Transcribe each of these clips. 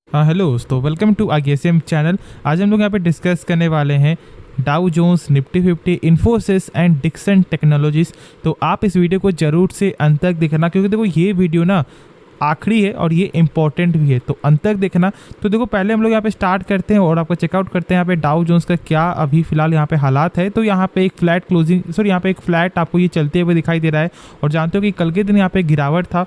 Hello दोस्तों, welcome to ISM channel. आज हम लोग यहाँ पे डिस्कस करने वाले हैं Dow Jones, Nifty 50, Infosys and Dixon Technologies. तो आप इस वीडियो को जरूर से अंत तक देखना, क्योंकि देखो ये वीडियो ना आखिरी है और ये इंपॉर्टेंट भी है, तो अंत तक देखना। तो देखो पहले हम लोग यहाँ पे स्टार्ट करते हैं और आपको चेकआउट करते हैं यहाँ पे डाउ जोन्स का क्या अभी फिलहाल यहाँ पे हालात है। तो यहाँ पे एक फ्लैट क्लोजिंग, सॉरी यहाँ पे एक फ्लैट आपको ये चलते हुए दिखाई दे रहा है। और जानते हो कि कल के दिन यहाँ पे गिरावट था,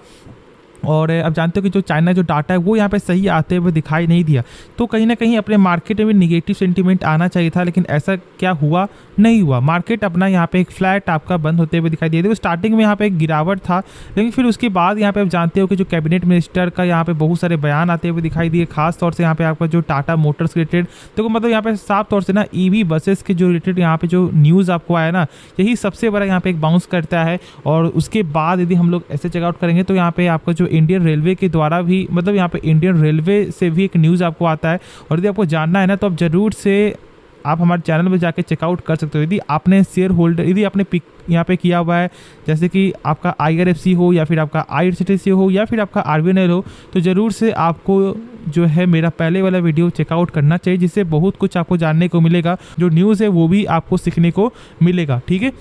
और अब जानते हो कि जो चाइना जो डाटा है वो यहाँ पे सही आते हुए दिखाई नहीं दिया। तो कहीं ना कहीं अपने मार्केट में निगेटिव सेंटीमेंट आना चाहिए था, लेकिन ऐसा क्या हुआ, नहीं हुआ। मार्केट अपना यहाँ पे एक फ्लैट आपका बंद होते हुए दिखाई दिया। देखो स्टार्टिंग में यहाँ पे एक गिरावट था, लेकिन फिर उसके बाद यहाँ पे आप जानते हो कि जो कैबिनेट मिनिस्टर का यहाँ पे बहुत सारे बयान आते हुए दिखाई दिए, खास तौर से यहाँ पे आपका जो टाटा मोटर्स रिलेटेड। देखो मतलब यहाँ पे साफ तौर से ना ईवी बसेस के जो रिलेटेड यहाँ पे जो न्यूज़ आपको आया ना, यही सबसे बड़ा यहाँ पे एक बाउंस करता है। और उसके बाद यदि हम लोग ऐसे चेकआउट करेंगे तो यहाँ पे आपका जो इंडियन रेलवे के द्वारा भी, मतलब यहाँ पे इंडियन रेलवे से भी एक न्यूज़ आपको आता है। और यदि आपको जानना है ना तो आप जरूर से आप हमारे चैनल में जाके चेकआउट कर सकते हो। यदि आपने शेयर होल्डर, यदि आपने पिक यहाँ पे किया हुआ है, जैसे कि आपका IRFC हो या फिर आपका IRCTC हो या फिर आपका RVNL हो, तो ज़रूर से आपको जो है मेरा पहले वाला वीडियो चेकआउट करना चाहिए, जिससे बहुत कुछ आपको जानने को मिलेगा। जो न्यूज़ है वो भी आपको सीखने को मिलेगा, ठीक है।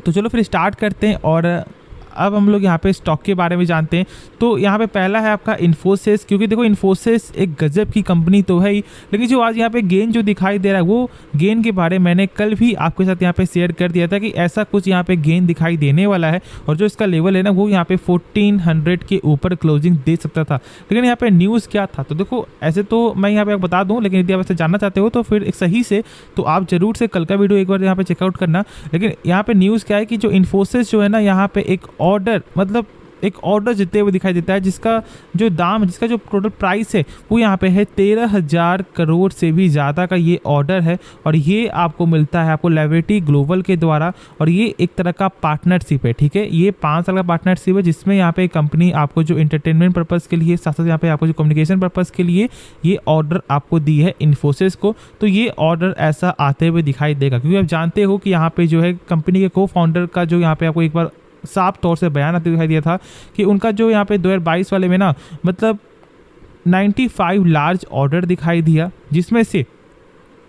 तो चलो फिर स्टार्ट करते हैं और अब हम लोग यहाँ पे स्टॉक के बारे में जानते हैं। तो यहाँ पे पहला है आपका इन्फोसिस, क्योंकि देखो इन्फोसिस एक गजब की कंपनी तो है ही, लेकिन जो आज यहाँ पे गेन जो दिखाई दे रहा है वो गेन के बारे में मैंने कल भी आपके साथ यहाँ पे शेयर कर दिया था कि ऐसा कुछ यहाँ पे गेन दिखाई देने वाला है। और जो इसका लेवल है ना वो यहाँ पे 1400 के ऊपर क्लोजिंग दे सकता था। लेकिन यहाँ पे न्यूज़ क्या था, तो देखो ऐसे तो मैं यहाँ पे बता दूँ, लेकिन यदि आप ऐसे जानना चाहते हो तो फिर एक सही से तो आप जरूर से कल का वीडियो एक बार यहाँ पे चेकआउट करना। लेकिन यहाँ पे न्यूज़ क्या है कि जो इन्फोसिस जो है ना, यहाँ पे एक ऑर्डर, मतलब एक ऑर्डर जीतते हुए दिखाई देता है, जिसका जो दाम, जिसका जो टोटल प्राइस है वो यहाँ पे है 13,000 करोड़ से भी ज़्यादा का ये ऑर्डर है। और ये आपको मिलता है आपको लेवरिटी ग्लोबल के द्वारा, और ये एक तरह का पार्टनरशिप है, ठीक है। ये 5 साल का पार्टनरशिप है, जिसमें यहाँ पे कंपनी आपको जो इंटरटेनमेंट पर्पज़ के लिए, साथ साथ यहाँ पे आपको जो कम्युनिकेशन पर्पज़ के लिए ये ऑर्डर आपको दी है इन्फोसिस को। तो ये ऑर्डर ऐसा आते हुए दिखाई देगा, क्योंकि आप जानते हो कि यहाँ पे जो है कंपनी के को फाउंडर का जो यहाँ पे आपको एक बार साफ तौर से बयान आते दिखाई दिया था कि उनका जो यहाँ पे 2022 वाले में ना, मतलब 95 लार्ज ऑर्डर दिखाई दिया, जिसमें से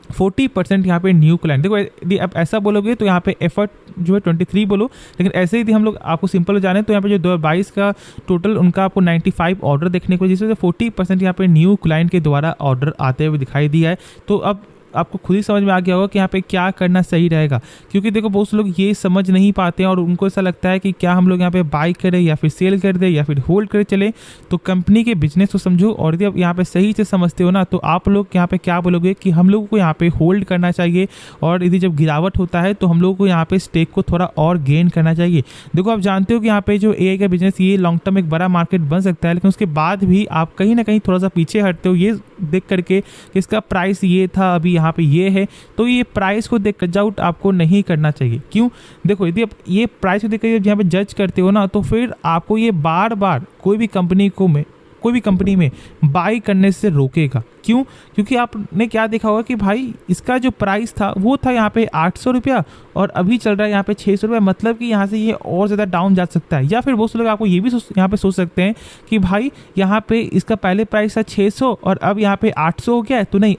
40% यहाँ पे न्यू क्लाइंट। देखो यदि आप ऐसा बोलोगे तो यहाँ पे एफर्ट जो है 23 बोलो, लेकिन ऐसे ही हम लोग आपको सिंपल जाने तो यहाँ पे जो 2022 का टोटल उनका आपको 95 ऑर्डर देखने को, जिसमें से 40% यहाँ पे न्यू क्लाइंट के द्वारा ऑर्डर आते हुए दिखाई दिया है। तो अब आपको खुद ही समझ में आ गया होगा कि यहाँ पे क्या करना सही रहेगा, क्योंकि देखो बहुत से लोग ये समझ नहीं पाते हैं और उनको ऐसा लगता है कि क्या हम लोग यहाँ पे बाई करें या फिर सेल कर दें या फिर होल्ड कर चले। तो कंपनी के बिजनेस को समझो, और यदि आप यहाँ पे सही से समझते हो ना तो आप लोग यहाँ पे क्या बोलोगे कि हम लोग को यहाँ पे होल्ड करना चाहिए, और यदि जब गिरावट होता है तो हम लोग को यहाँ पे स्टेक को थोड़ा और गेन करना चाहिए। देखो आप जानते हो कि यहाँ पे जो AI का बिजनेस, ये लॉन्ग टर्म एक बड़ा मार्केट बन सकता है, लेकिन उसके बाद भी आप कहीं ना कहीं थोड़ा सा पीछे हटते हो ये देख करके कि इसका प्राइस ये था, अभी यहाँ पे ये है। तो ये प्राइस को देख कर आउट आपको नहीं करना चाहिए। क्यों? देखो यदि आप ये प्राइस को देख कर यहाँ पे जज करते हो ना, तो फिर आपको ये बार बार कोई भी कंपनी में बाई करने से रोकेगा। क्यों? क्योंकि आपने क्या देखा होगा कि भाई इसका जो प्राइस था वो था यहाँ पे 800 रुपया, और अभी चल रहा है यहाँ पे 600 रुपया, मतलब कि यहाँ से ये और ज़्यादा डाउन जा सकता है। या फिर बहुत से लोग आपको ये भी यहाँ पे सोच सकते हैं कि भाई यहाँ पे इसका पहले प्राइस था 600 और अब यहाँ पे 800 हो गया है, तो नहीं,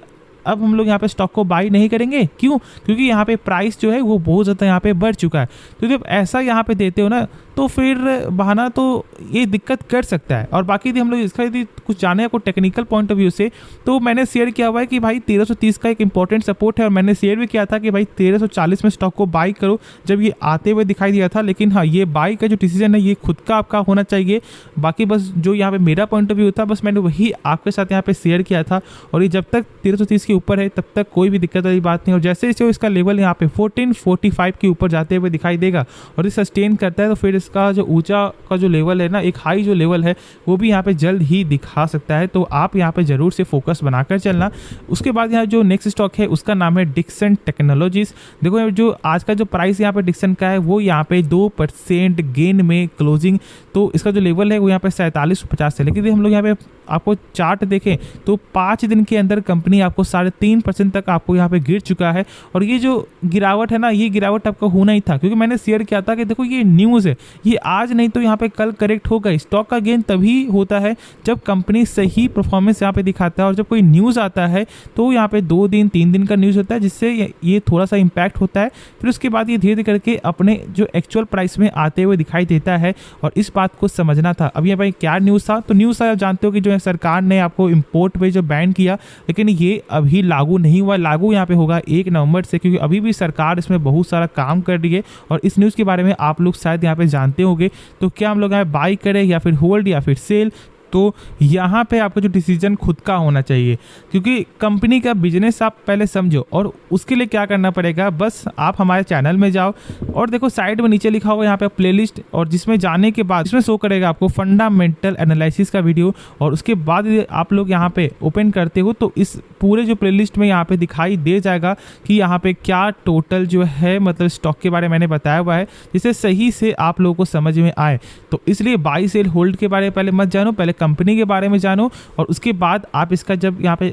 अब हम लोग यहाँ पे स्टॉक को बाई नहीं करेंगे। क्यों? क्योंकि यहाँ पे प्राइस जो है वो बहुत ज़्यादा यहाँ पे बढ़ चुका है। तो जब ऐसा यहाँ पे देते हो ना तो फिर बहाना तो ये दिक्कत कर सकता है। और बाकी यदि हम लोग इसका यदि कुछ जाने को टेक्निकल पॉइंट ऑफ व्यू से, तो मैंने शेयर किया हुआ है कि भाई 1330 का एक इंपॉर्टेंट सपोर्ट है, और मैंने शेयर भी किया था कि भाई 1340 में स्टॉक को बाई करो जब ये आते हुए दिखाई दिया था। लेकिन हाँ, ये बाई का जो डिसीजन है ये खुद का आपका होना चाहिए। बाकी बस जो यहाँ पे मेरा पॉइंट ऑफ व्यू था, बस मैंने वही आपके साथ यहाँ पे शेयर किया था। और ये जब तक 1330 के ऊपर है तब तक कोई भी दिक्कत वाली बात नहीं। और जैसे जैसे इसका लेवल यहाँ पे 1445 के ऊपर जाते हुए दिखाई देगा और ये सस्टेन करता है, तो फिर इसका जो ऊंचा का जो लेवल है ना, एक हाई जो लेवल है वो भी यहाँ पे जल्द ही दिखा सकता है। तो आप यहाँ पे जरूर से फोकस बनाकर चलना। उसके बाद यहाँ जो नेक्स्ट स्टॉक है उसका नाम है डिक्सन टेक्नोलॉजीज। देखो जो आज का जो प्राइस यहाँ पे डिक्सन का है वो यहाँ पे 2% गेन में क्लोजिंग, तो इसका जो लेवल है वो यहाँ पे 4750 है। लेकिन हम लोग यहाँ पे आपको चार्ट देखें तो 5 दिन के अंदर कंपनी आपको 3.5% तक आपको यहाँ पे गिर चुका है। और ये जो गिरावट है ना, ये गिरावट आपको होना ही था, क्योंकि मैंने शेयर किया था कि देखो ये न्यूज़ है, ये आज नहीं तो यहाँ पे कल करेक्ट होगा। स्टॉक का गेन तभी होता है जब कंपनी सही परफॉर्मेंस यहाँ पे दिखाता है, और जब कोई न्यूज़ आता है तो यहाँ पे 2 दिन 3 दिन का न्यूज़ होता है, जिससे ये थोड़ा सा इम्पैक्ट होता है। फिर उसके बाद ये धीरे धीरे करके अपने जो एक्चुअल प्राइस में आते हुए दिखाई देता है, और इस बात को समझना था। अब ये भाई क्या न्यूज़ था, तो न्यूज़ आप जानते हो कि जो है सरकार ने आपको इंपोर्ट पे जो बैन किया, लेकिन ये अभी लागू नहीं हुआ। लागू यहाँ पे होगा 1 नवंबर से, क्योंकि अभी भी सरकार इसमें बहुत सारा काम कर रही है। और इस न्यूज़ के बारे में आप लोग शायद यहाँ पे जानते होंगे। तो क्या हम लोग यहाँ बाई करें या फिर होल्ड या फिर सेल, तो यहाँ पे आपको जो डिसीजन खुद का होना चाहिए, क्योंकि कंपनी का बिजनेस आप पहले समझो। और उसके लिए क्या करना पड़ेगा, बस आप हमारे चैनल में जाओ और देखो साइड में नीचे लिखा होगा यहाँ पे प्लेलिस्ट, और जिसमें जाने के बाद इसमें शो करेगा आपको फंडामेंटल एनालिसिस का वीडियो। और उसके बाद आप लोग यहाँ पे ओपन करते हो तो इस पूरे जो प्लेलिस्ट में यहाँ पे दिखाई दे जाएगा कि यहाँ पे क्या टोटल जो है मतलब स्टॉक के बारे में मैंने बताया हुआ है, जिससे सही से आप लोगों को समझ में आए। तो इसलिए बाई सेल होल्ड के बारे में पहले मत जानो, पहले कंपनी के बारे में जानो, और उसके बाद आप इसका जब यहाँ पे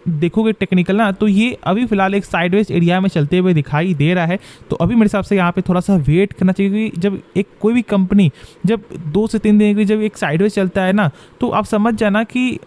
देखोगे टेक्निकल ना, तो ये अभी फिलहाल एक साइडवेज एरिया में चलते हुए दिखाई दे रहा है। तो अभी मेरे हिसाब से यहाँ पे थोड़ा सा वेट करना चाहिए, क्योंकि जब कोई भी कंपनी जब 2 से 3 दिन के लिए जब एक साइडवेज चलता है ना, तो आप समझ जाना कि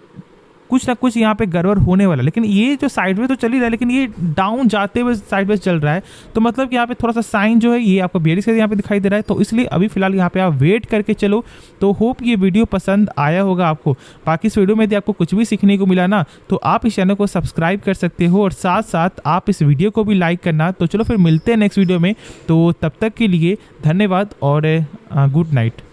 कुछ ना कुछ यहाँ पे गड़बड़ होने वाला। लेकिन ये जो साइडवेज तो चल ही रहा है, लेकिन ये डाउन जाते हुए साइडवेज चल रहा है, तो मतलब कि यहाँ पे थोड़ा सा साइन जो है ये आपको बेरिश का यहाँ पे दिखाई दे रहा है। तो इसलिए अभी फिलहाल यहाँ पे आप वेट करके चलो। तो होप ये वीडियो पसंद आया होगा आपको। बाकी इस वीडियो में यदि आपको कुछ भी सीखने को मिला ना, तो आप इस चैनल को सब्सक्राइब कर सकते हो, और साथ साथ आप इस वीडियो को भी लाइक करना। तो चलो फिर मिलते हैं नेक्स्ट वीडियो में। तो तब तक के लिए धन्यवाद और गुड नाइट।